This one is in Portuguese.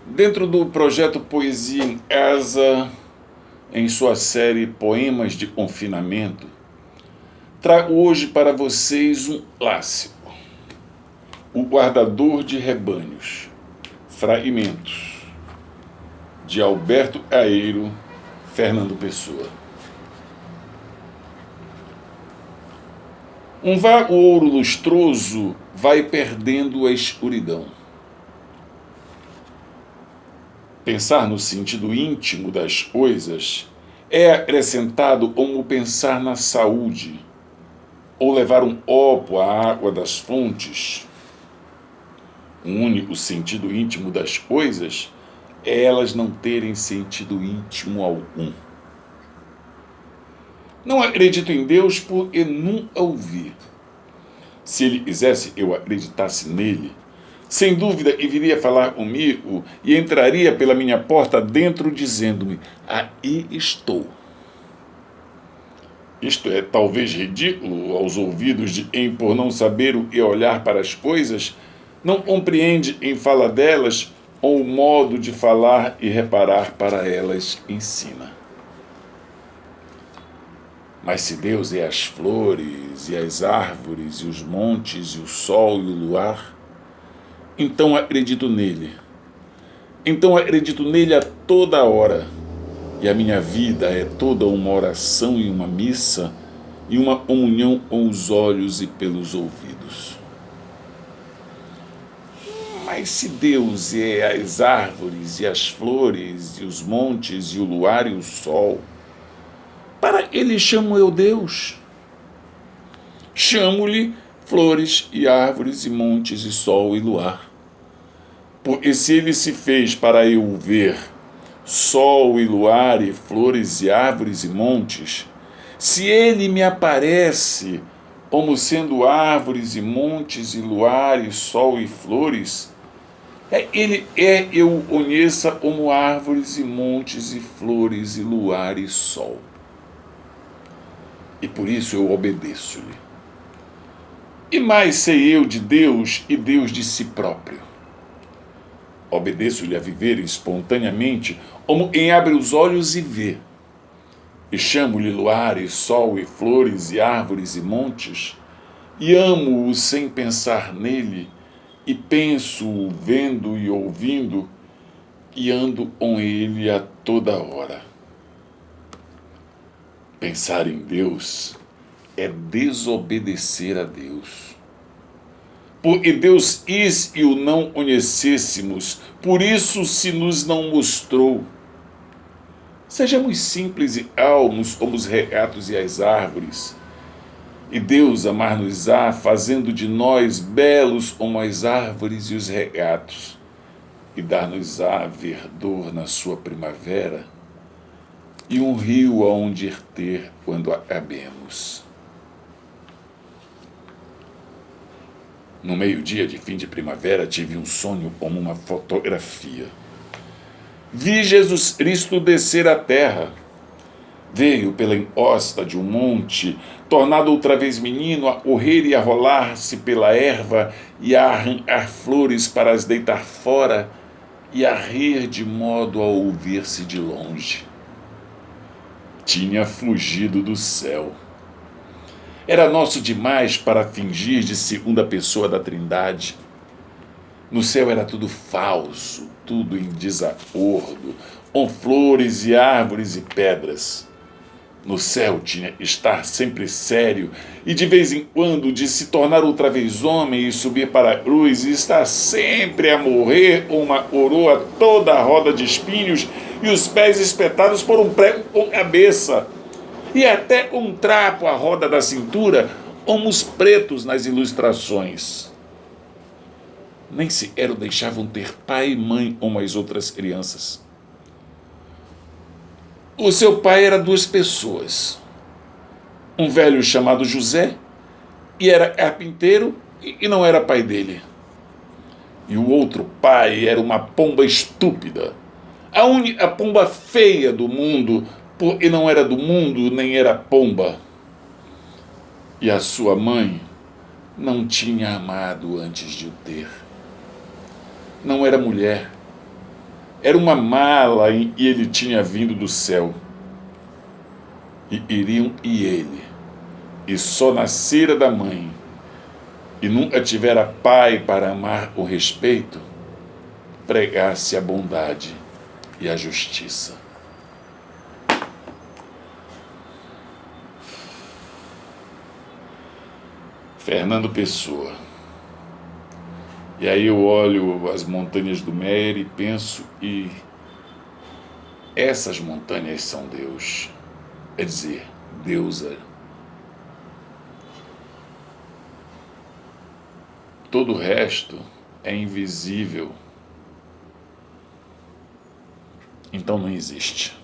Dentro do projeto Poesia em Casa, em sua série Poemas de Confinamento, trago hoje para vocês um clássico, O Guardador de Rebanhos, Fragmentos, de Alberto Caeiro, Fernando Pessoa. Um vago ouro lustroso vai perdendo a escuridão. Pensar no sentido íntimo das coisas é acrescentado como pensar na saúde, ou levar um copo à água das fontes. Um único sentido íntimo das coisas é elas não terem sentido íntimo algum. Não acredito em Deus porque nunca o vi. Se ele quisesse eu acreditasse nele, sem dúvida que viria falar comigo e entraria pela minha porta dentro dizendo-me: aí estou. Isto é talvez ridículo aos ouvidos de quem, por não saber o que olhar para as coisas, não compreende em fala delas ou o modo de falar e reparar para elas ensina. Mas se Deus é as flores e as árvores e os montes e o sol e o luar, então acredito nele. Então acredito nele a toda hora. E a minha vida é toda uma oração e uma missa e uma comunhão com os olhos e pelos ouvidos. Mas se Deus é as árvores e as flores e os montes e o luar e o sol, para ele chamo eu Deus. Chamo-lhe flores e árvores e montes e sol e luar. Porque se ele se fez para eu ver sol e luar e flores e árvores e montes, se ele me aparece como sendo árvores e montes e luar e sol e flores, eu o conheça como árvores e montes e flores e luar e sol. E por isso eu obedeço-lhe. E mais sei eu de Deus e Deus de si próprio. Obedeço-lhe a viver espontaneamente, como quem abre os olhos e vê. E chamo-lhe luar e sol e flores e árvores e montes, e amo-o sem pensar nele, e penso-o vendo e ouvindo, e ando com ele a toda hora. Pensar em Deus é desobedecer a Deus. Porque Deus quis e o não conhecêssemos, por isso se nos não mostrou. Sejamos simples e calmos como os regatos e as árvores. E Deus amar-nos-á, fazendo de nós belos como as árvores e os regatos, e dar-nos-á verdor na sua primavera, e um rio aonde ir ter quando acabemos. No meio-dia de fim de primavera, tive um sonho como uma fotografia. Vi Jesus Cristo descer à terra. Veio pela encosta de um monte, tornado outra vez menino, a correr e a rolar-se pela erva e a arrancar flores para as deitar fora e a rir de modo a ouvir-se de longe. Tinha fugido do céu. Era nosso demais para fingir de segunda pessoa da Trindade. No céu era tudo falso, tudo em desacordo, com flores e árvores e pedras. No céu tinha que estar sempre sério e de vez em quando de se tornar outra vez homem e subir para a cruz e estar sempre a morrer com uma coroa toda a roda de espinhos e os pés espetados por um prego com cabeça. E até um trapo à roda da cintura, como os pretos nas ilustrações. Nem sequer o deixavam ter pai e mãe como as outras crianças. O seu pai era duas pessoas. Um velho chamado José, e era carpinteiro e não era pai dele. E o outro pai era uma pomba estúpida, a única pomba feia do mundo, porque não era do mundo nem era pomba. E a sua mãe não tinha amado antes de o ter. Não era mulher, Era uma mala e ele tinha vindo do céu. E iriam e ele, e só nascera da mãe, e nunca tivera pai para amar o respeito, pregasse a bondade e a justiça. Fernando Pessoa. E aí eu olho as montanhas do Meyer e penso, e essas montanhas são Deus. É dizer, Deus é. Todo o resto é invisível. Então não existe.